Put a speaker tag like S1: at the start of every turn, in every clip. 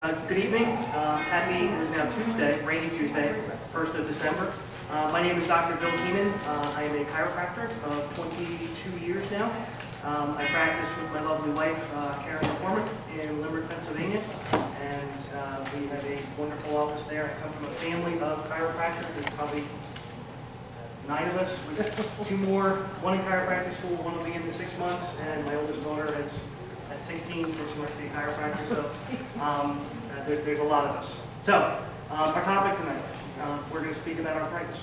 S1: Good evening. Happy, it is now Tuesday, rainy Tuesday, 1st of December. My name is Dr. Bill Keenan. I am a chiropractor of 22 years now. I practice with my lovely wife, Karen McCormick, in Limerick, Pennsylvania. And we have a wonderful office there. I come from a family of chiropractors. There's probably 9 of us, with 2 more, one in chiropractic school, one will be in 6 months, and my oldest daughter is at 16, so she wants to be a chiropractor, so there's a lot of us. So, our topic tonight, we're going to speak about arthritis.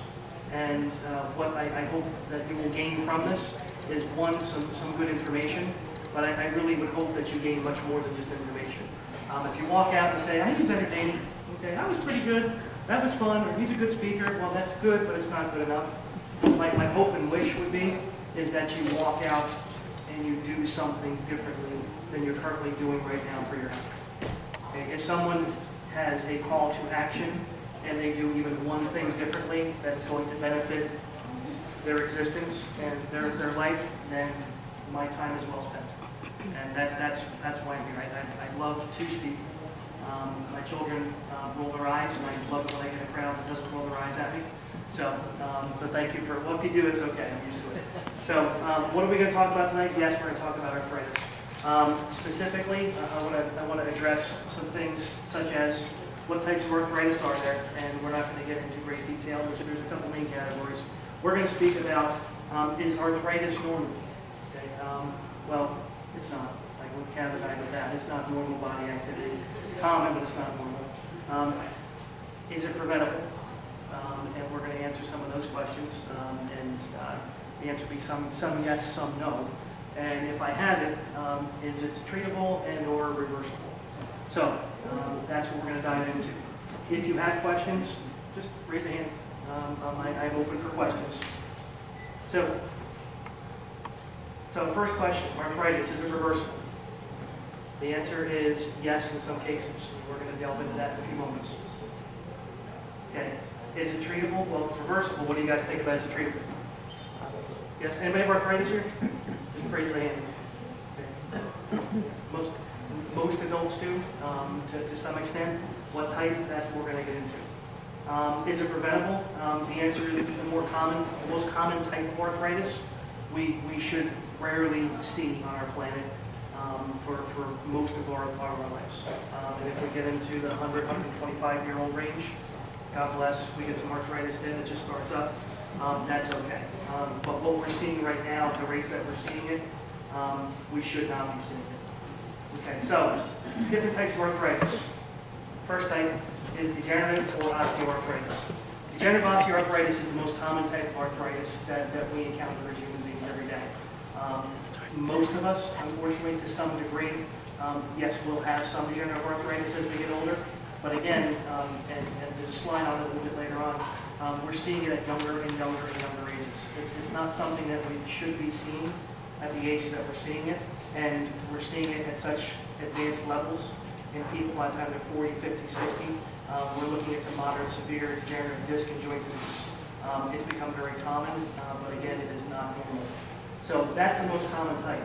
S1: And what I hope that you will gain from this is, one, some good information, but I really would hope that you gain much more than just information. If you walk out and say, I use entertaining, okay, that was pretty good, that was fun, or he's a good speaker, well, that's good, but it's not good enough. My hope and wish would be is that you walk out and you do something differently than you're currently doing right now for your health. Okay? If someone has a call to action and they do even one thing differently that's going to benefit their existence and their life, then my time is well spent. And that's why I'm here. I love to speak. My children roll their eyes, and I love it when I get a crowd that doesn't roll their eyes at me. So thank you for, well, if you do, it's okay. I'm used to it. So what are we going to talk about tonight? Yes, we're going to talk about arthritis. Specifically, I want to address some things such as what types of arthritis are there, and we're not going to get into great detail. There's a couple main categories. We're going to speak about, is arthritis normal? Okay. Well, it's not. Like with caveat with that, it's not normal body activity. It's common, but it's not normal. Is it preventable? And we're going to answer some of those questions, and the answer will be some yes, some no. And if I have it, is it treatable and or reversible? So that's what we're going to dive into. If you have questions, just raise a hand. I'm open for questions. So first question, arthritis, is it reversible? The answer is yes in some cases. We're going to delve into that in a few moments. Okay. Is it treatable? Well, it's reversible. What do you guys think about, is it treatable? Yes? Anybody have arthritis here? Just raise your hand. Okay. Most adults do, to some extent. What type? That's what we're going to get into. Is it preventable? The answer is the most common type of arthritis we should rarely see on our planet for most of our lives. And if we get into the 100, 125-year-old range, God bless, we get some arthritis then, it just starts up. That's okay. But what we're seeing right now, the rates that we're seeing it, we should not be seeing it. Okay, so different types of arthritis. First type is degenerative or osteoarthritis. Degenerative osteoarthritis is the most common type of arthritis that we encounter as human beings every day. Most of us, unfortunately, to some degree, yes, we'll have some degenerative arthritis as we get older. But again, and there's a slide on it a little bit later on, we're seeing it at younger and younger ages. It's not something that we should be seeing at the ages that we're seeing it, and we're seeing it at such advanced levels in people by the time they're 40, 50, 60. We're looking at the moderate, severe degenerative disc and joint disease. It's become very common, but again, it is not normal. So that's the most common type.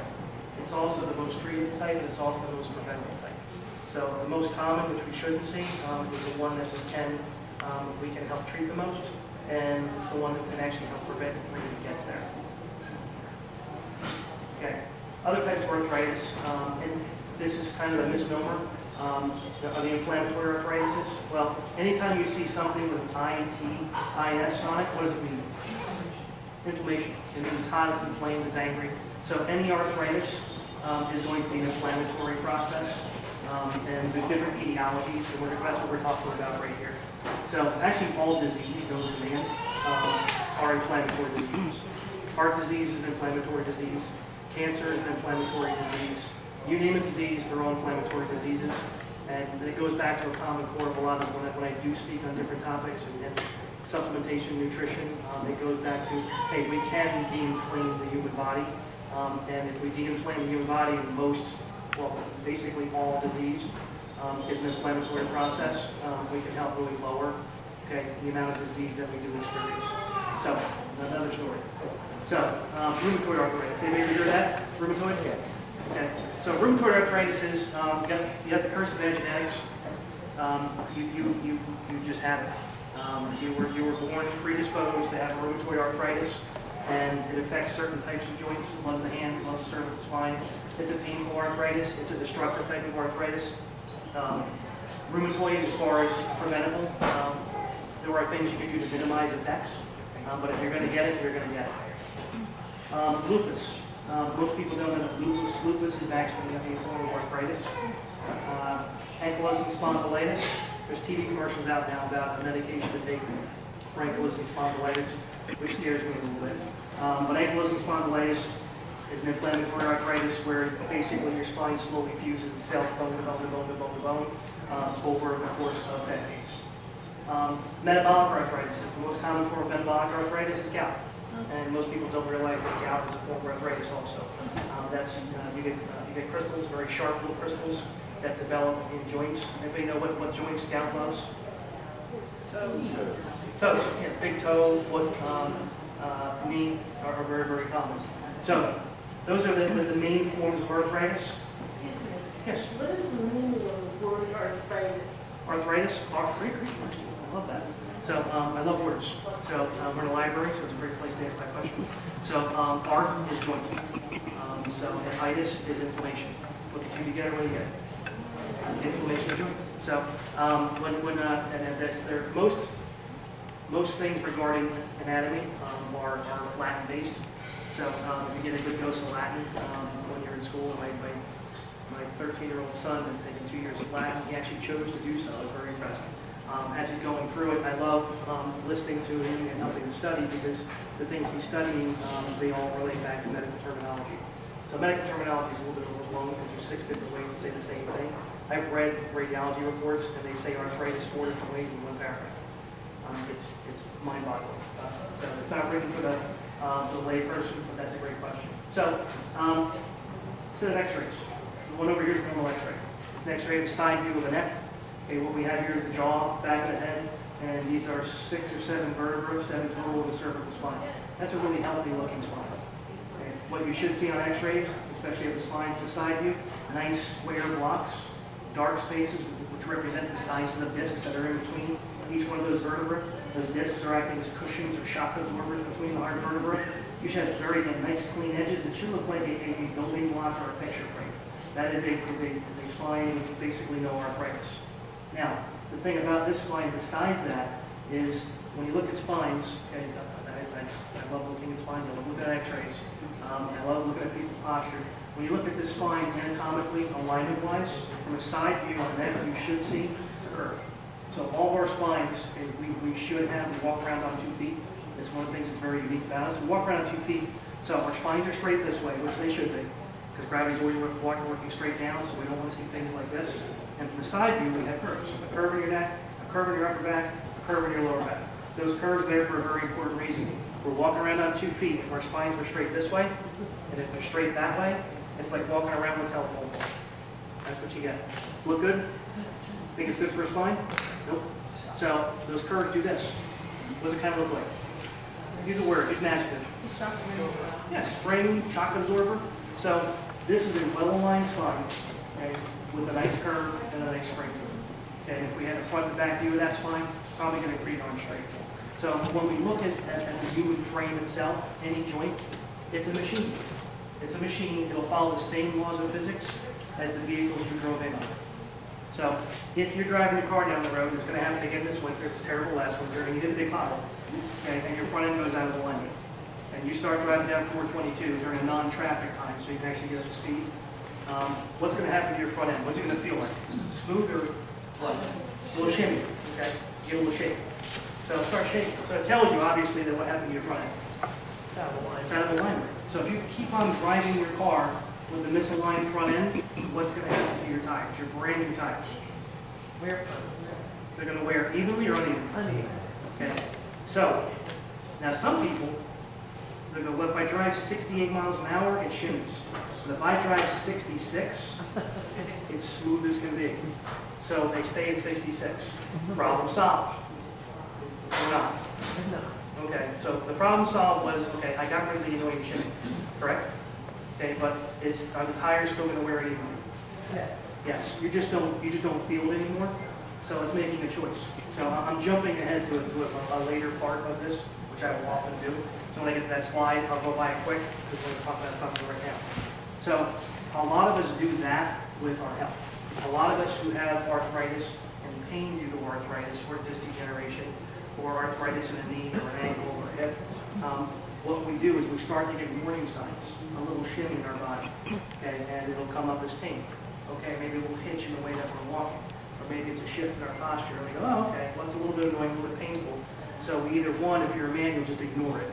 S1: It's also the most treatable type, and it's also the most preventable type. So the most common, which we shouldn't see, is the one that we can help treat the most, and it's the one that can actually help prevent it when it gets there. Okay. Other types of arthritis, and this is kind of a misnomer, are the inflammatory arthritis. Well, anytime you see something with INS on it, what does it mean? Inflammation. It means it's hot, it's inflamed, it's angry. So any arthritis is going to be an inflammatory process. And there's different etiologies, and that's what we're talking about right here. So actually all disease, known to man, are inflammatory disease. Heart disease is an inflammatory disease. Cancer is an inflammatory disease. You name a disease, they're all inflammatory diseases. And it goes back to a common core of a lot of when I do speak on different topics and supplementation, nutrition, it goes back to, hey, we can de-inflame the human body. And if we de-inflame the human body, basically all disease is an inflammatory process. We can help really lower, the amount of disease that we do experience. So, another story. So, rheumatoid arthritis. Anybody ever hear that? Rheumatoid? Okay. So, rheumatoid arthritis is, you have the curse of bad genetics. you just have it. You were born predisposed to have rheumatoid arthritis, and it affects certain types of joints. It loves the hands, loves the cervical spine. It's a painful arthritis. It's a destructive type of arthritis. Rheumatoid, as far as preventable, there are things you can do to minimize effects, but if you're going to get it, you're going to get it. Lupus. Most people don't know that lupus is actually a form of arthritis. Ankylosing spondylitis. There's TV commercials out now about a medication to take for ankylosing spondylitis, which scares me a little bit. But ankylosing spondylitis is an inflammatory arthritis where basically your spine slowly fuses itself bone to bone to bone to bone to bone over the course of decades. Metabolic arthritis is the most common form of metabolic arthritis is gout. And most people don't realize that gout is a form of arthritis also. You get crystals, very sharp little crystals that develop in joints. Anybody know what joints gout loves? Toes. Yeah, big toe, foot, knee are very, very common. So those are the main forms of arthritis.
S2: Excuse me.
S1: Yes.
S2: What is the meaning of the word arthritis?
S1: Arthritis? Great question. I love that. So I love words. So we're in a library, so it's a great place to ask that question. So arth is joint. So and itis is inflammation. Put the two together, what do you get? Inflammation of joint. So and that's there. Most things regarding anatomy are Latin based. So you get a good dose of Latin when you're in school. My 13-year-old son has taken 2 years of Latin. He actually chose to do so. I was very impressed. As he's going through it, I love listening to him and helping him study because the things he's studying, they all relate back to medical terminology. So medical terminology is a little bit overblown because there's 6 different ways to say the same thing. I've read radiology reports and they say arthritis 4 different ways in one paragraph. It's mind-boggling. So it's not written for the lay person, but that's a great question. So, set of x-rays. The one over here is a normal x-ray. It's an x-ray of the side view of the neck. Okay, what we have here is the jaw, back of the head, and these are 6 or 7 vertebrae, 7 total of the cervical spine. That's a really healthy looking spine. Okay. What you should see on x-rays, especially of the spine to the side view, nice square blocks, dark spaces, which represent the sizes of discs that are in between each one of those vertebrae. Those discs are acting as cushions or shock absorbers between the hard vertebrae. You should have very nice clean edges. It should look like a building block or a picture frame. That is a spine with basically no arthritis. Now, the thing about this spine besides that is when you look at spines, okay, I love looking at spines, I love looking at x-rays, I love looking at people's posture. When you look at this spine anatomically, alignment-wise, from a side view on the neck, you should see a curve. So all of our spines, okay, we should have, we walk around on 2 feet. It's one of the things that's very unique about us. We walk around on 2 feet, so our spines are straight this way, which they should be, because gravity's always working straight down, so we don't want to see things like this. And from the side view, we have curves. A curve in your neck, a curve in your upper back, a curve in your lower back. Those curves there for a very important reason. We're walking around on 2 feet. If our spines were straight this way, and if they're straight that way, it's like walking around with a telephone pole. That's what you get. Does it look good? Think it's good for a spine? Nope. So those curves do this. What does it kind of look like? Use a word, use an adjective. Yeah, spring, shock absorber. So this is a well-aligned spine, okay, with a nice curve and a nice spring. Okay, and if we had a front and back view of that spine, it's probably going to create arm straight. So when we look at the human frame itself, any joint, it's a machine. It's a machine. It'll follow the same laws of physics as the vehicles you drove in on. So if you're driving your car down the road, it's going to happen again this winter. It was terrible last winter, and you hit a big pothole, okay, and your front end goes out of alignment. And you start driving down 422 during a non-traffic time, so you can actually get up to speed. What's going to happen to your front end? What's it going to feel like? Smooth or what? A little shimmy, okay? Get a little shake. So start shaking. So it tells you, obviously, that what happened to your front end. It's out of alignment. So if you keep on driving your car with a misaligned front end, what's going to happen to your tires, your brand new tires? They're going to wear evenly or unevenly? Okay. So, now some people, they go, well, if I drive 68 miles an hour, it shimmies. But if I drive 66, it's smooth as can be. So they stay at 66. Problem solved. Or not? Okay, so the problem solved was, okay, I got rid of the annoying shimmy, correct? Okay, but are the tires still going to wear it evenly?
S2: Yes.
S1: Yes. You just don't feel it anymore. So it's making a choice. So I'm jumping ahead to a later part of this, which I will often do. So when I get to that slide, I'll go by it quick because we're going to talk about something right now. So a lot of us do that with our health. A lot of us who have arthritis and pain due to arthritis or disc degeneration or arthritis in a knee or an ankle or a hip, what we do is we start to get warning signs, a little shimmy in our body, okay, and it'll come up as pain. Okay, maybe we'll hitch in the way that we're walking, or maybe it's a shift in our posture, and we go, oh, okay, well, it's a little bit annoying, a little bit painful. So we either, one, if you're a man, you'll just ignore it,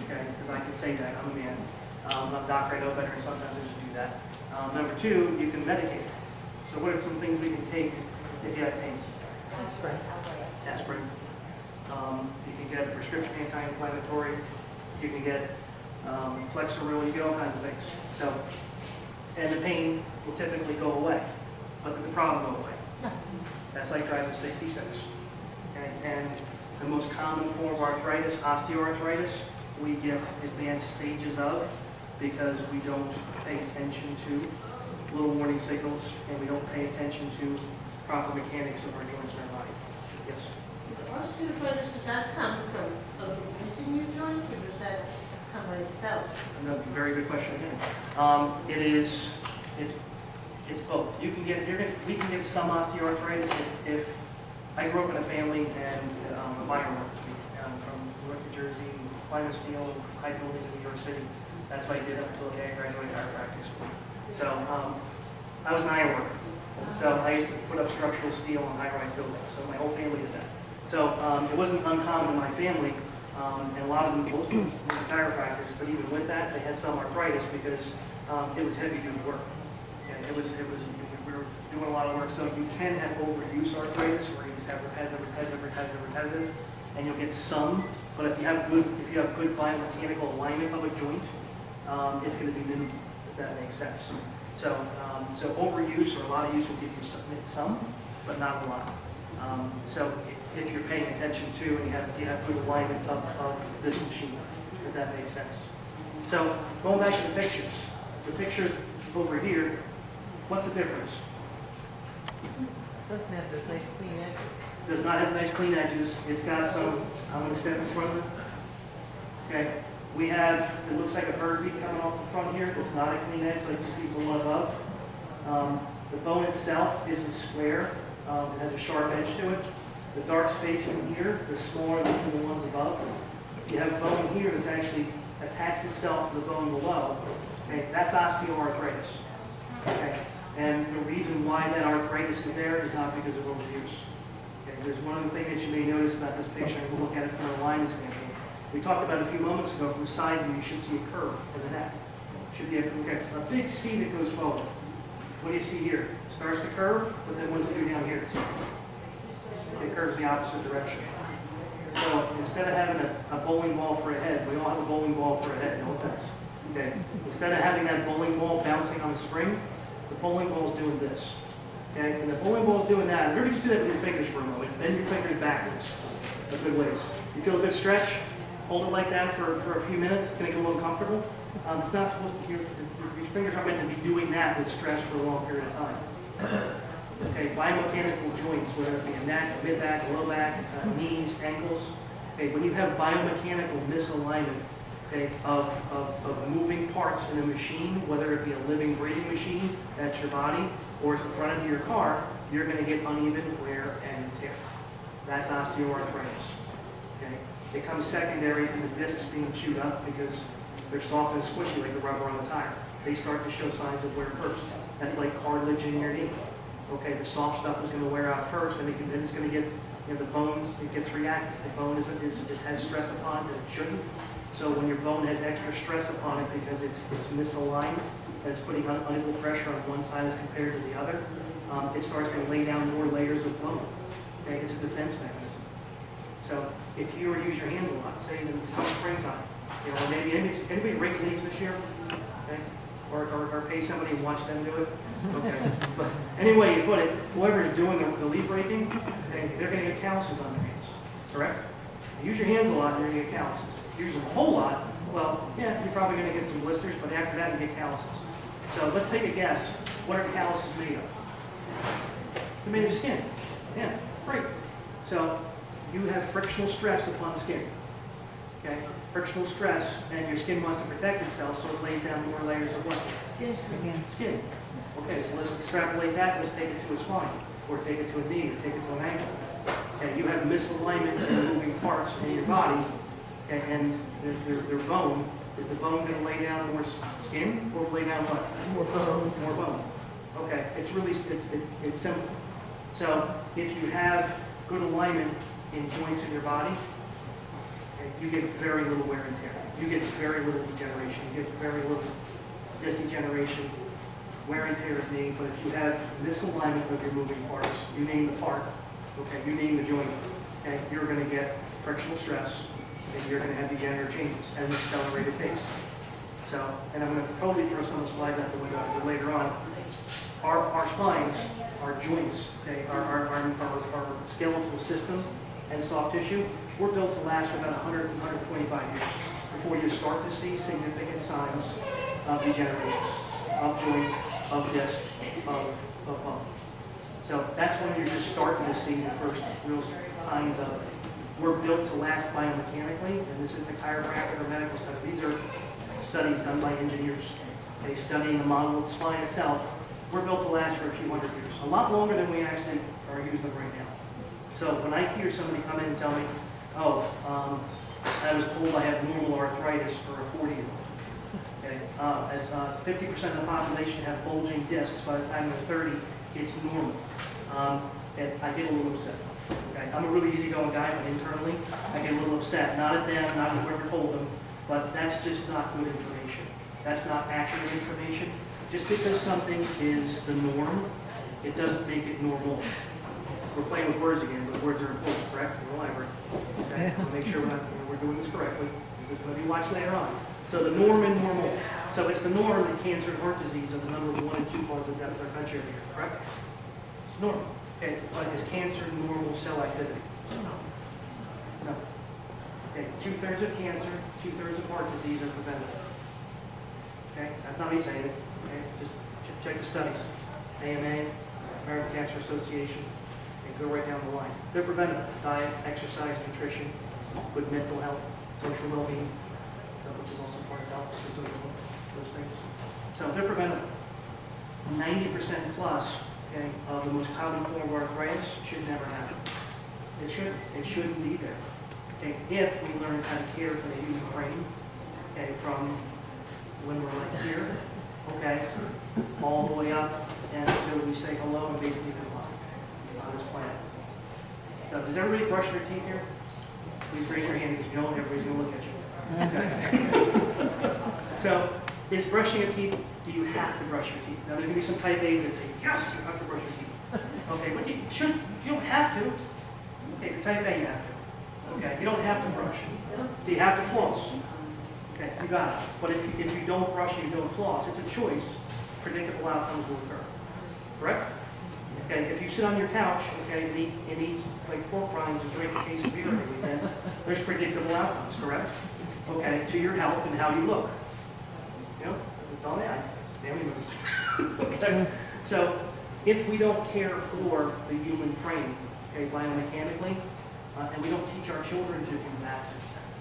S1: okay, because I can say that, I'm a man. I'm a doctor, I know better, and sometimes I just do that. Number two, you can medicate. So what are some things we can take if you have pain?
S2: Aspirin.
S1: Aspirin. You can get a prescription anti-inflammatory. You can get Flexeril. You get all kinds of things. So, and the pain will typically go away, but the problem go away. That's like driving 66. And the most common form of arthritis, osteoarthritis, we get advanced stages of because we don't pay attention to little warning signals, and we don't pay attention to proper mechanics of our joints in our body. Yes?
S2: Is osteoarthritis, does that come from overusing your joints, or does that come by itself?
S1: Another very good question again. It's both. We can get some osteoarthritis if I grew up in a family and a miner workers. From North New Jersey, climate steel, high buildings in New York City. That's what I did up until the day I graduated chiropractic school. So I was an iron worker. So I used to put up structural steel on high-rise buildings. So my whole family did that. So it wasn't uncommon in my family, and a lot of them most were chiropractors. But even with that, they had some arthritis because it was heavy-duty work. And we were doing a lot of work. So you can have overuse arthritis, where you just have repetitive, and you'll get some. But if you have good biomechanical alignment of a joint, it's going to be minimal, if that makes sense. So overuse or a lot of use will give you some, but not a lot. So if you're paying attention to and you have good alignment of this machine, if that makes sense. So going back to the pictures, the picture over here, what's the difference?
S3: Doesn't have those nice clean edges.
S1: Does not have nice clean edges. It's got some, I'm going to step in front of it. Okay. We have, it looks like a bird beak coming off the front here. It's not a clean edge like just the one above. The bone itself isn't square. It has a sharp edge to it. The dark space in here is smaller than the ones above. You have bone here that's actually attached itself to the bone below. Okay, that's osteoarthritis. Okay, and the reason why that arthritis is there is not because of overuse. Okay, there's one other thing that you may notice about this picture, and we'll look at it from an alignment standpoint. We talked about a few moments ago, from the side view, you should see a curve in the neck. Should be a big C that goes forward. What do you see here? It starts to curve, but then what does it do down here? It curves the opposite direction. So instead of having a bowling ball for a head, we all have a bowling ball for a head, no offense. Okay. Instead of having that bowling ball bouncing on the spring, the bowling ball is doing this. Okay, and the bowling ball is doing that. Everybody just do that with your fingers for a moment. Bend your fingers backwards a good ways. You feel a good stretch? Hold it like that for a few minutes. It's going to get a little comfortable. It's not supposed to, your fingers aren't meant to be doing that with stress for a long period of time. Okay, biomechanical joints, whether it be a neck, a mid-back, a low back, knees, ankles. Okay, when you have biomechanical misalignment, okay, of moving parts in a machine, whether it be a living, breathing machine, that's your body, or it's the front end of your car, you're going to get uneven wear and tear. That's osteoarthritis. Okay? It comes secondary to the discs being chewed up because they're soft and squishy like the rubber on the tire. They start to show signs of wear first. That's like cartilage in your knee. Okay, the soft stuff is going to wear out first, and then it's going to get, the bones, it gets reactive. The bone has stress upon it that it shouldn't. So when your bone has extra stress upon it because it's misaligned, and it's putting unequal pressure on one side as compared to the other, it starts to lay down more layers of bone. Okay, it's a defense mechanism. So if you use your hands a lot, say in the springtime, maybe anybody rake leaves this year, okay, or pay somebody and watch them do it. Okay, but anyway you put it, whoever's doing the leaf raking, they're going to get calluses on their hands, correct? Use your hands a lot, you're going to get calluses. If you use them a whole lot, well, yeah, you're probably going to get some blisters, but after that you get calluses. So let's take a guess. What are calluses made of? They're made of skin. Yeah, So you have frictional stress upon skin. Okay? Frictional stress, and your skin wants to protect itself, so it lays down more layers of what? Skin. Okay, so let's extrapolate that. Let's take it to a spine, or take it to a knee, or take it to an ankle. Okay, you have misalignment in the moving parts in your body, okay, and their bone. Is the bone going to lay down more skin, or lay down what?
S3: More bone.
S1: More bone. Okay, it's really it's simple. So if you have good alignment in joints in your body, okay, you get very little wear and tear. You get very little degeneration. You get very little disc degeneration, wear and tear of knee. But if you have misalignment of your moving parts, you name the part, okay, you name the joint, okay, you're going to get frictional stress, and you're going to have degenerative changes at an accelerated pace. So, and I'm going to totally throw some of the slides out the window because later on, our spines, our joints, okay, our skeletal system and soft tissue, we're built to last for about 100, 125 years before you start to see significant signs of degeneration, of joint, of disc, of bone. So that's when you're just starting to see the first real signs of it. We're built to last biomechanically, and this is the chiropractic or medical study. These are studies done by engineers. They study the model of the spine itself. We're built to last for a few hundred years, a lot longer than we actually are using them right now. So when I hear somebody come in and tell me, oh, I was told I have normal arthritis for a 40-year-old. Okay, as 50% of the population have bulging discs by the time they're 30, it's normal. And I get a little upset. Okay, I'm a really easygoing guy, but internally, I get a little upset. Not at them, not at whoever told them, but that's just not good information. That's not accurate information. Just because something is the norm, it doesn't make it normal. We're playing with words again, but words are important, correct? In the library. Okay, we'll make sure we're doing this correctly. This is going to be watched later on. So the norm and normal. So it's the norm that cancer and heart disease are the number 1 and 2 causes of death in our country every year, correct? It's normal. Okay, but is cancer normal cell activity? No. Okay, 2/3 of cancer, 2/3 of heart disease are preventable. Okay, that's not me saying it. Okay, just check the studies. AMA, American Cancer Association, and go right down the line. They're preventable. Diet, exercise, nutrition, good mental health, social well-being, which is also part of health, those things. So they're preventable. 90% plus, okay, of the most common form of arthritis should never happen. It shouldn't. It shouldn't be there. Okay, if we learn how to care for the human frame, okay, from when we're like here, okay, all the way up until we say hello and basically goodbye on this planet. So does everybody brush their teeth here? Please raise your hand because if you don't, everybody's going to look at you. Okay. So is brushing your teeth, do you have to brush your teeth? Now there can be some type A's that say, yes, you have to brush your teeth. Okay, but you don't have to. Okay, if you're type A, you have to. Okay, you don't have to brush. Do you have to floss? Okay, you got it. But if you don't brush and you don't floss, it's a choice. Predictable outcomes will occur. Correct? Okay, if you sit on your couch, okay, and eat like pork rinds and drink a case of beer every weekend, there's predictable outcomes, correct? Okay, to your health and how you look. You know, don't I? Family members. Okay. So if we don't care for the human frame, okay, biomechanically, and we don't teach our children to do that,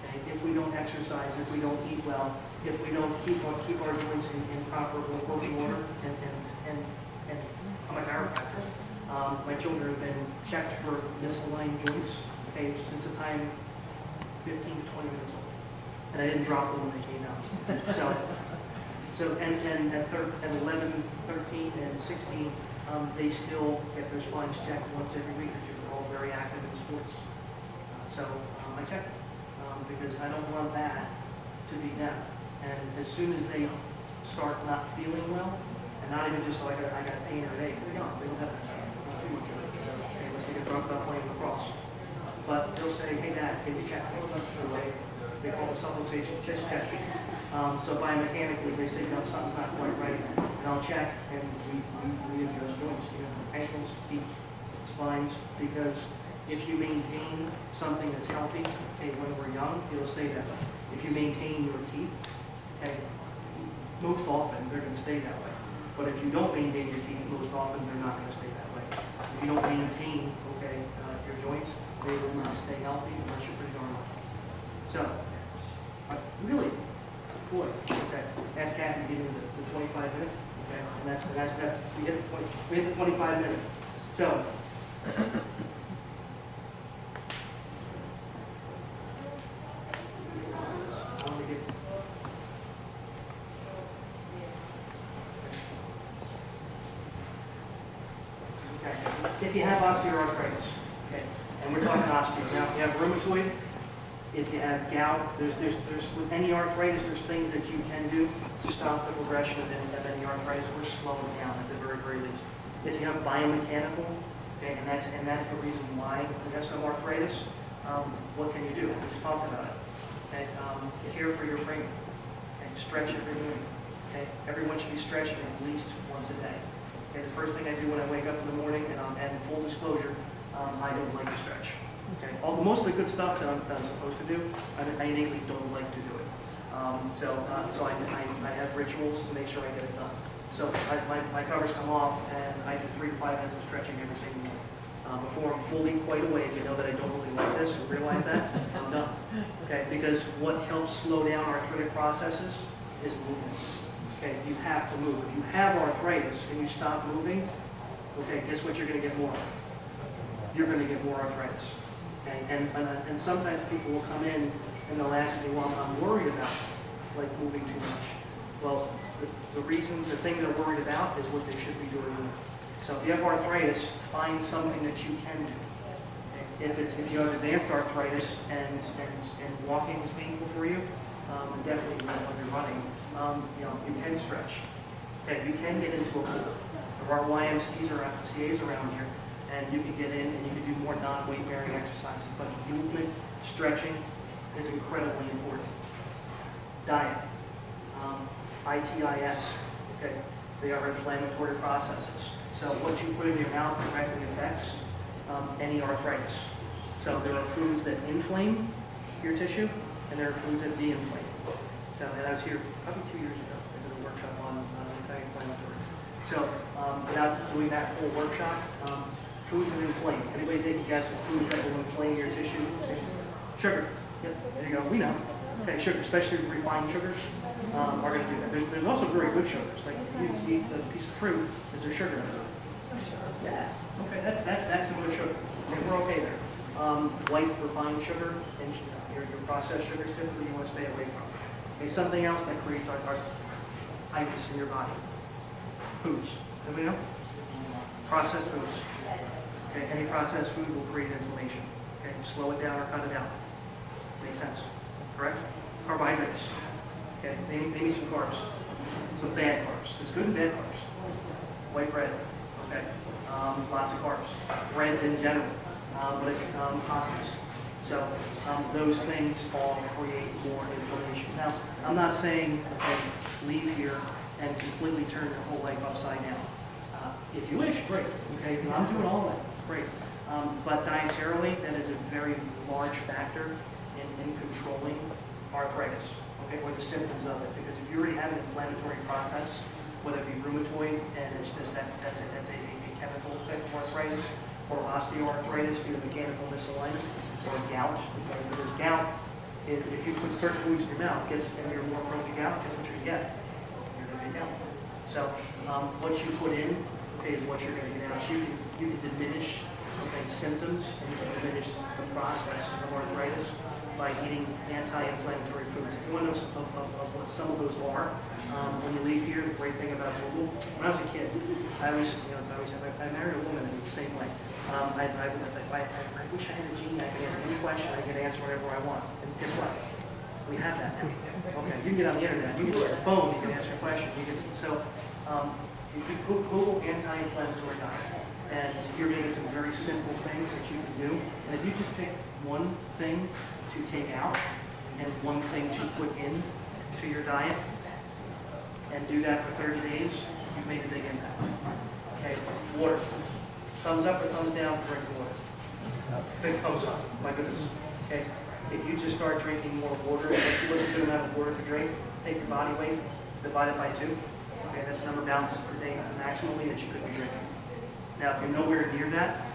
S1: okay, if we don't exercise, if we don't eat well, if we don't keep our joints in proper working order, and I'm a chiropractor, my children have been checked for misaligned joints, okay, since the time 15 to 20 minutes old, and I didn't drop them when they came out. So and at 11, 13, and 16, they still get their spines checked once every week or two. They're all very active in sports. So I check them because I don't want that to be them. And as soon as they start not feeling well, and not even just like I got pain or an ache, they don't have that stuff. Unless they get drunk about playing lacrosse. But they'll say, hey Dad, can you check? They call it supplementation chest check. So biomechanically, they say, no, something's not quite right. And I'll check, and we adjust joints, ankles, feet, spines, because if you maintain something that's healthy, okay, when we're young, it'll stay that way. If you maintain your teeth, okay, most often they're going to stay that way. But if you don't maintain your teeth, most often they're not going to stay that way. If you don't maintain, okay, your joints, stay healthy unless you're pretty darn lucky. So, really, boy, okay, ask Kathy to give me the 25 minute, okay, and that's, we hit the 25 minute. So, if you have osteoarthritis, okay, and we're talking osteo. Now, if you have rheumatoid, if you have gout, there's with any arthritis, there's things that you can do to stop the progression of any arthritis or slow it down at the very, very least. If you have biomechanical, okay, and that's the reason why we have some arthritis, what can you do? We just talked about it. Okay, care for your frame. Okay, stretch every morning. Okay, everyone should be stretching at least once a day. Okay, the first thing I do when I wake up in the morning, and full disclosure, I don't like to stretch. Okay, most of the good stuff that I'm supposed to do, I innately don't like to do it. So I have rituals to make sure I get it done. So my covers come off, and I do 3 to 5 minutes of stretching every single morning. Before I'm fully quite awake, you know that I don't really like this, and realize that, I'm done. Okay, because what helps slow down arthritic processes is movement. Okay, you have to move. If you have arthritis and you stop moving, okay, guess what you're going to get more of? You're going to get more arthritis. Okay, and sometimes people will come in and they'll ask me, well, I'm worried about like moving too much. Well, the thing they're worried about is what they should be doing. So if you have arthritis, find something that you can do. If you have advanced arthritis and walking is painful for you, definitely when you're running, you can stretch. Okay, you can get into a pool. There are YMCA's around here, and you can get in and you can do more non-weight bearing exercises. But movement, stretching is incredibly important. Diet, ITIS. Okay, they are inflammatory processes. So what you put in your mouth directly affects any arthritis. So there are foods that inflame your tissue, and there are foods that de-inflame. So, and I was here probably 2 years ago. I did a workshop on anti-inflammatory. So without doing that whole workshop, foods that inflame. Anybody take a guess at foods that will inflame your tissue? Sugar. Yep, there you go. We know. Okay, sugar, especially refined sugars, are going to do that. There's also very good sugars. Like if you eat a piece of fruit, is there sugar in it? Yeah. Okay, that's some good sugar. Okay, we're okay there. White refined sugar and your processed sugars typically you want to stay away from. Okay, something else that creates arthritis in your body. Foods. Anybody know? Processed foods. Okay, any processed food will create inflammation. Okay, slow it down or cut it out. Makes sense. Correct? Carbohydrates. Okay, name me some carbs. Some bad carbs. There's good and bad carbs. White bread. Okay. Lots of carbs. Breads in general. Pastas. So those things all create more inflammation. Now, I'm not saying, okay, leave here and completely turn your whole life upside down. If you wish, great. Okay, I'm doing all that, great. But dietarily, that is a very large factor in controlling arthritis, okay, or the symptoms of it. Because if you already have an inflammatory process, whether it be rheumatoid, and it's just that's a chemical type of arthritis, or osteoarthritis due to mechanical misalignment, or gout. Okay, because gout, if you put certain foods in your mouth, and you're more prone to gout, guess what you get? You're going to get gout. So what you put in, okay, is what you're going to get out. So you can diminish, okay, symptoms, and you can diminish the process of arthritis by eating anti-inflammatory foods. If you want to know of what some of those are, when you leave here, the great thing about Google, when I was a kid, I married a woman in the same way. I wish I had a genie. I could answer any question. I could answer whatever I want. And guess what? We have that now. Okay, you can get on the internet. You can get your phone. You can answer a question. You can you can Google anti-inflammatory diet, and you're going to get some very simple things that you can do. And if you just pick one thing to take out and one thing to put in to your diet, and do that for 30 days, you've made a big impact. Okay, water. Thumbs up or thumbs down for drinking water? Big thumbs up, my goodness. Okay, if you just start drinking more water, what's a good amount of water to drink? Take your body weight, divide it by 2. Okay, that's the number of ounces per day maximally that you could be drinking. Now, if you're nowhere near that,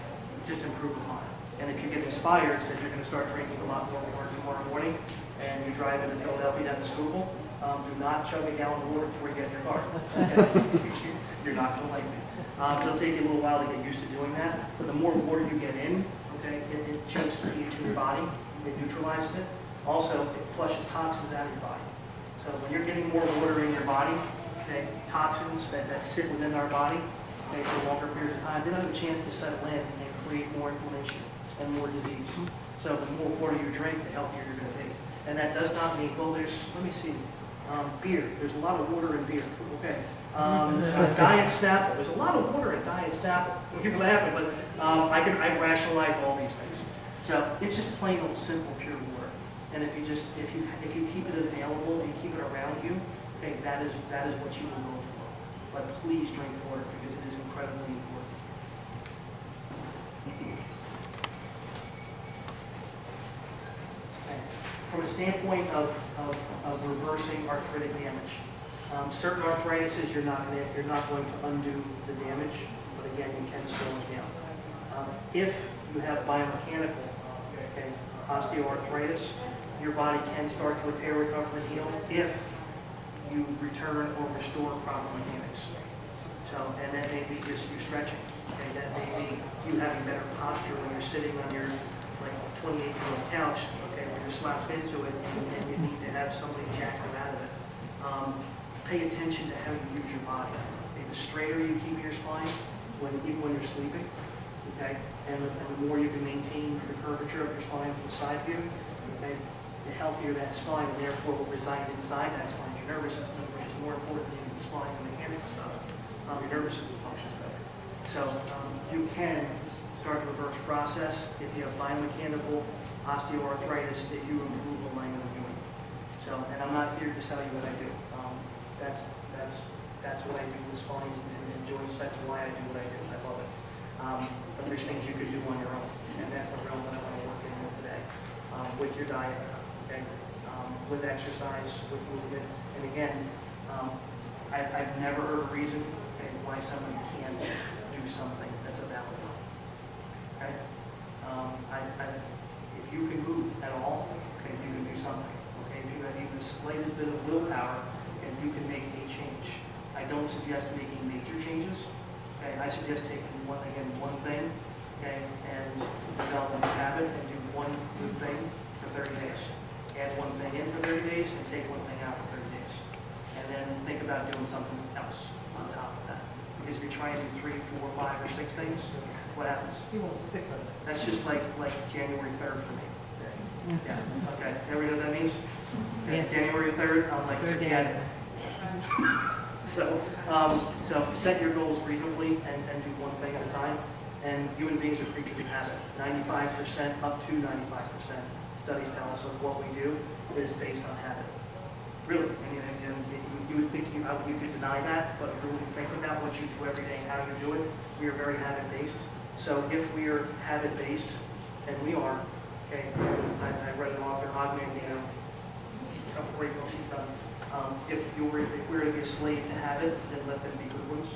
S1: just improve upon it. And if you get inspired that you're going to start drinking a lot more water tomorrow morning, and you drive into Philadelphia down to Schuylkill, do not chug a gallon of water before you get in your car. You're not going to like it. It'll take you a little while to get used to doing that, but the more water you get in, okay, it changes the pH in your body, it neutralizes it. Also, it flushes toxins out of your body. So when you're getting more water in your body, okay, toxins that sit within our body, okay, for longer periods of time, they don't have a chance to settle in and create more inflammation and more disease. So the more water you drink, the healthier you're going to be. And that does not mean, well, there's, let me see, beer. There's a lot of water in beer. Okay. Diet Snapple. There's a lot of water in Diet Snapple. Well, you're laughing, but I've rationalized all these things. So it's just plain old simple pure water. And if you keep it available, you keep it around you, okay, that is what you will go for. But please drink water because it is incredibly important. Okay. From a standpoint of reversing arthritic damage, certain arthritis you're not going to undo the damage, but again, you can slow it down. If you have biomechanical osteoarthritis, your body can start to repair, recover, and heal if you return or restore proper mechanics. So, and that may be just you stretching, and that may be you having better posture when you're sitting on your 28-year-old couch, okay, when you're slouched into it, and you need to have somebody jack them out of it. Pay attention to how you use your body. Okay, the straighter you keep your spine, even when you're sleeping, okay, and the more you can maintain the curvature of your spine from the side view, okay, the healthier that spine, and therefore what resides inside that spine, your nervous system, which is more important than the spine and mechanical stuff. Your nervous system functions better. So you can start the reverse process if you have biomechanical osteoarthritis, if you improve the line of doing. So, and I'm not here to tell you what I do. That's what I do with spines and joints. That's why I do what I do. I love it. But there's things you could do on your own, and that's the realm that I want to work in with today. With your diet, okay, with exercise, with movement, and again, I've never heard a reason why somebody can't do something that's a valid one. Okay, if you can move at all, okay, you can do something. Okay, if you have even the slightest bit of willpower, and you can make a change. I don't suggest making major changes. Okay, I suggest taking one thing, okay, and develop a habit and do one new thing for 30 days. Add one thing in for 30 days and take one thing out for 30 days. And then think about doing something else on top of that. Because if you're trying to do 3, 4, 5, or 6 things, what happens?
S3: You won't stick with it.
S1: That's just like January 3rd for me. Yeah, okay. Everybody know what that means? Okay.
S3: Yes.
S1: January 3rd, I'm like,
S3: Third
S1: forget
S3: day.
S1: it. So set your goals reasonably and do one thing at a time. And human beings are creatures of habit. 95%, up to 95%, studies tell us of what we do is based on habit. Really, and you would think you could deny that, but if you really think about what you do every day and how you do it, we are very habit-based. So if we are habit-based, and we are, okay, I read an author, Hogman, a couple great books he's done. If we're to be a slave to habit, then let them be good ones.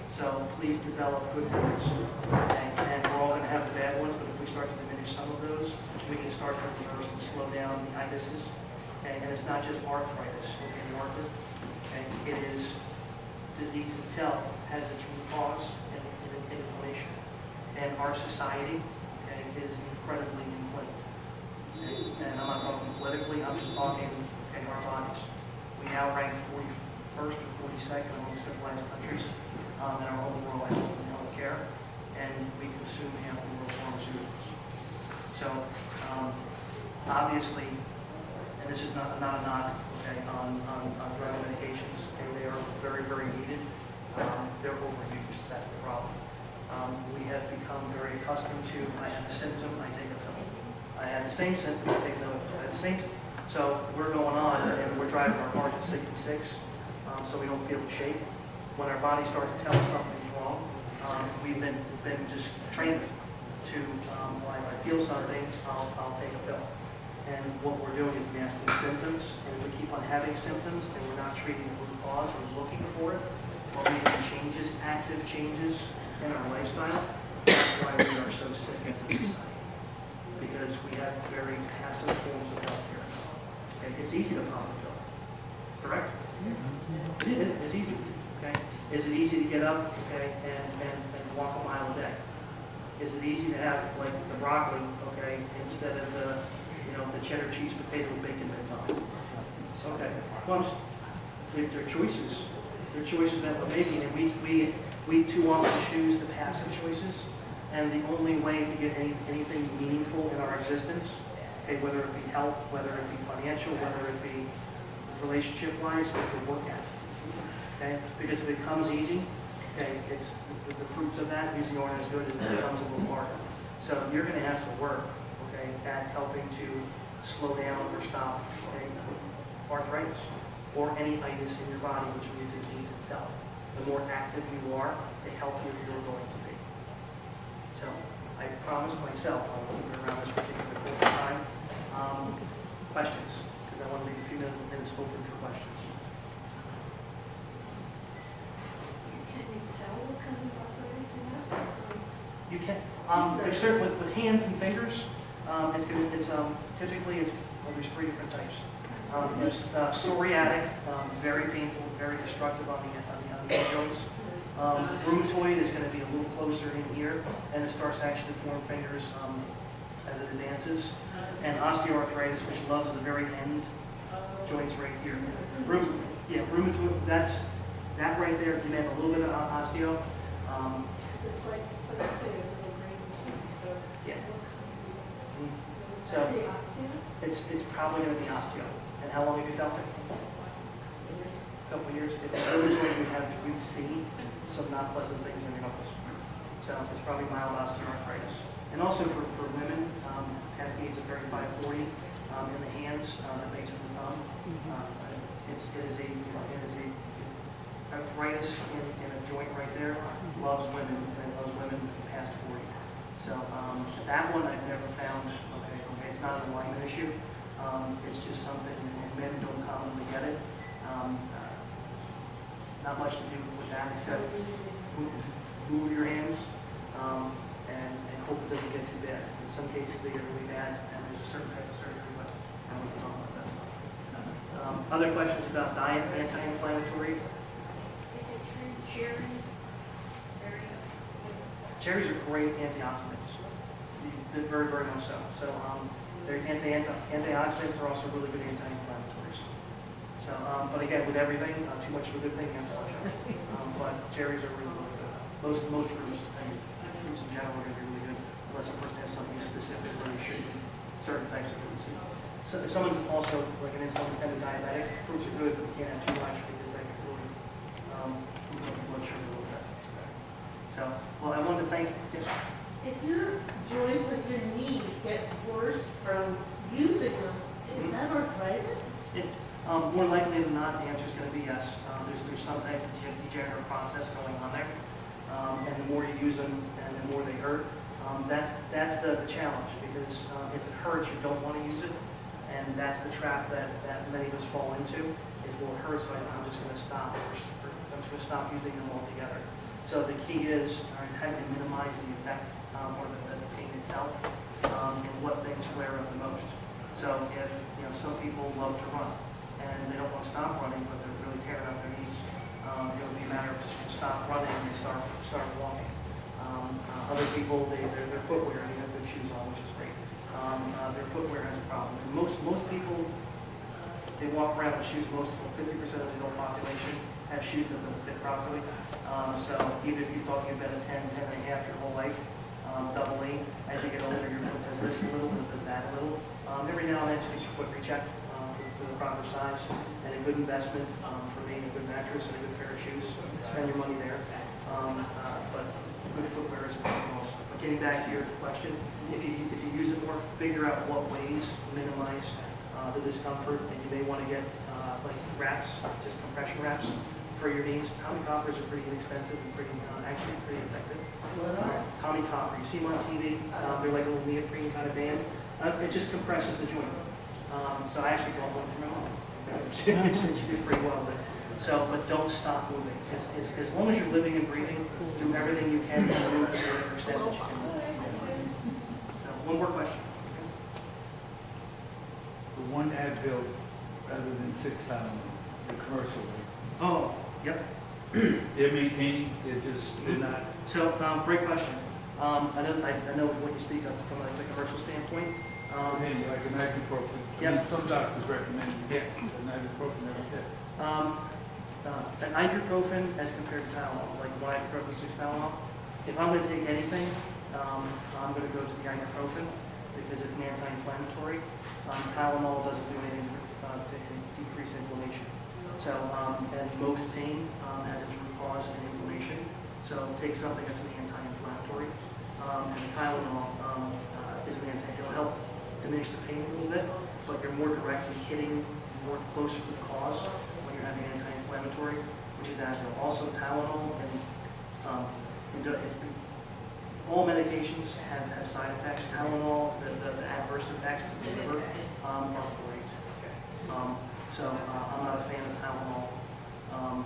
S1: So please develop good habits. And we're all going to have the bad ones, but if we start to diminish some of those, we can start to reverse and slow down the itises. Okay? And it's not just arthritis, okay, Arthur. Okay? It is disease itself has its root cause in inflammation. And our society, okay, is incredibly inflamed. And I'm not talking politically, I'm just talking our bodies. We now rank 41st or 42nd among civilized countries in our overall health and health care, and we consume half the world's pharmaceuticals. So, obviously, and this is not a knock, okay, on drug medications, okay, they are very, very needed. They're overused, that's the problem. We have become very accustomed to, I have a symptom, I take a pill. I have the same symptom, I take another pill. I have the same symptom. So we're going on, and we're driving our cars at 66, so we don't feel the shape. When our bodies start to tell us something's wrong, we've been just trained to, well, if I feel something, I'll take a pill. And what we're doing is masking symptoms, and if we keep on having symptoms, and we're not treating the root cause or looking for it, or making changes, active changes in our lifestyle, that's why we are so sick as a society. Because we we have very passive forms of healthcare. Okay, it's easy to pop a pill, correct? It's easy. Okay, is it easy to get up? Okay, and walk a mile a day? Is it easy to have like the broccoli? Okay, instead of the cheddar cheese potato with bacon bits on it? Okay, well, they're choices. They're choices that we're making, and we too often choose the passive choices. And the only way to get anything meaningful in our existence, okay, whether it be health, whether it be financial, whether it be relationship-wise, is to work at it. Okay? Because if it comes easy, okay, it's the fruits of that usually aren't as good as it comes a little harder. So you're going to have to work, okay, at helping to slow down or stop, okay, arthritis or any itis in your body, which means disease itself. The more active you are, the healthier you're going to be. So I promised myself I'll keep it around this particular point in time. Questions, because I want to leave a few minutes open for questions.
S3: Can you tell what kind of arthritis you have?
S1: You can. There's certain with hands and fingers. Typically there's 3 different types. There's psoriatic, very painful, very destructive on the joints. Rheumatoid is going to be a little closer in here, and it starts to actually form fingers as it advances. And osteoarthritis, which loves the very end joints right here. Rheumatoid, that right there, you may have a little bit of osteo.
S3: It's like saying it's little grains of sand, so.
S1: Yeah.
S3: So.
S1: It's probably going to be osteo. And how long have you felt it? A couple of years. If it's rheumatoid, you'd see some not pleasant things in your knuckles. So it's probably mild osteoarthritis. And also for women, past the age of 35-40, in the hands, the base of the thumb, it is a arthritis in a joint right there. Loves women and loves women past 40. So that one I've never found. Okay, it's not an alignment issue. It's just something, and men don't commonly get it. Not much to do with that except move your hands and hope it doesn't get too bad. In some cases they get really bad, and there's a certain type of surgery, but I don't want to talk about that stuff. Other questions about diet, anti-inflammatory?
S3: Is it true cherries?
S1: Cherries are great antioxidants. Very, very much so. So they're antioxidants. They're also really good anti-inflammatories. So, but again, with everything, too much of a good thing, you have to watch out. But cherries are really, really good. Most fruits and fruits in general are going to be really good, unless a person has something specific where they should eat certain types of fruits. So if someone's also like an insulin-dependent diabetic, fruits are good, but you can't have too much because that can really move up your blood sugar a little bit. So, well, I wanted to thank. Yes.
S2: If your joints of your knees get worse from using them, is that arthritis?
S1: More likely than not, the answer is going to be yes. There's some type of degenerative process going on there, and the more you use them, and the more they hurt. That's the challenge, because if it hurts, you don't want to use it, and that's the trap that many of us fall into. Is, well, it hurts, so I'm just going to stop. I'm just going to stop using them altogether. So the key is how to minimize the effect or the pain itself, and what things flare up the most. So if some people love to run, and they don't want to stop running, but they're really tearing up their knees, it'll be a matter of just stop running and start walking. Other people, their footwear, they have good shoes on, which is great. Their footwear has a problem. And most people, they walk around with shoes. 50% of the adult population have shoes that don't fit properly. So even if you thought you've been a 10 and a half your whole life, doubling, as you get older, your foot does this a little, it does that a little. Every now and then, just get your foot rechecked for the proper size, and a good investment for me, a good mattress and a good pair of shoes. Spend your money there. But good footwear is important also. But getting back to your question, if you use it more, figure out what ways minimize the discomfort, and you may want to get like wraps, just compression wraps for your knees. Tommy Coppers are pretty inexpensive and actually pretty effective. Tommy Copper, you see them on TV. They're like a little neoprene kind of band. It just compresses the joint. So I actually bought one from my mom. She did pretty well with it. But don't stop moving. As long as you're living and breathing, do everything you can to move to whatever extent that you can move. So one more question.
S4: the one Advil rather than 6 Tylenol, the commercial way.
S1: Oh, yep.
S4: They're maintaining, they're not.
S1: So, great question. I know what you speak of from the commercial standpoint.
S4: Hey, like an ibuprofen. I
S1: Yep.
S4: mean, some doctors recommend you get an ibuprofen every day.
S1: An ibuprofen as compared to Tylenol, like one ibuprofen, 6 Tylenol. If I'm going to take anything, I'm going to go to the ibuprofen because it's an anti-inflammatory. Tylenol doesn't do anything to decrease inflammation. So, and most pain has its root cause in inflammation. So take something that's an anti-inflammatory. And the Tylenol is an it'll help diminish the pain a little bit, but you're more directly hitting more closer to the cause when you're having anti-inflammatory, which is Advil. Also Tylenol all medications have side effects. Tylenol, the adverse effects to the liver are great. So I'm not a fan of Tylenol on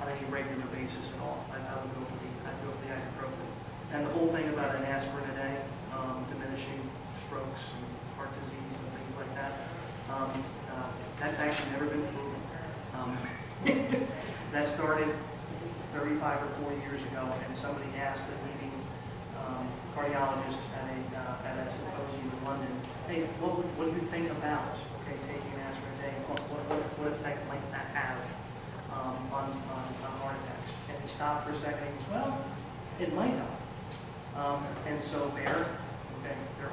S1: any regular basis at all. I would go for the ibuprofen. And the whole thing about an aspirin a day, diminishing strokes and heart disease and things like that, that's actually never been proven. That started 35 or 40 years ago, and somebody asked a leading cardiologist at a symposium in London, hey, what do you think about taking an aspirin a day? What effect might that have on heart attacks? And he stopped for a second and he goes, well, it might help. And so their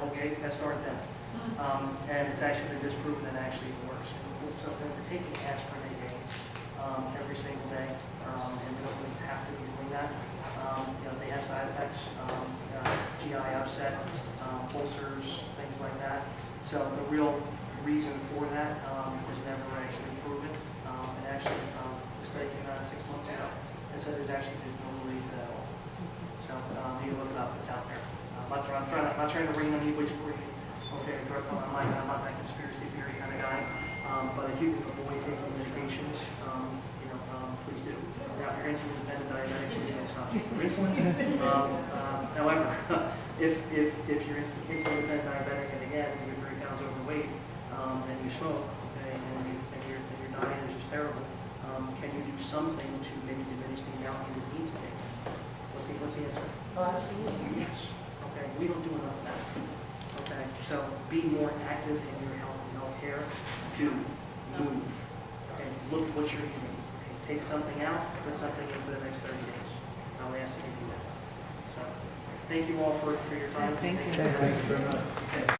S1: whole gate, that started then. And it's actually been disproven that actually it works. And so they're taking aspirin a day every single day, and they don't really have to be doing that. They have side effects, GI upset, ulcers, things like that. So the real reason for that was never actually proven. And actually, the study came out 6 months ago and said there's actually no reason at all. So you look it up, it's out there. I'm not trying to rain on you, which drug company, I'm not that conspiracy theory kind of guy. But if you can avoid taking medications, please do. Now, if you're insulin dependent diabetic, please don't stop taking your insulin. However, if you're insulin dependent diabetic and again you're 3 pounds overweight and you smoke and your diet is just terrible, can you do something to maybe diminish the amount you would need to take? What's the answer?
S2: Absolutely.
S1: Yes. Okay. We don't do enough of that. Okay. So be more active in your health and healthcare. Do move. Okay. Look at what you're eating. Okay. Take something out. Put something in for the next 30 days. I'll ask you to do that. So thank you all for your time.
S5: Thank you.
S4: Thank you very much.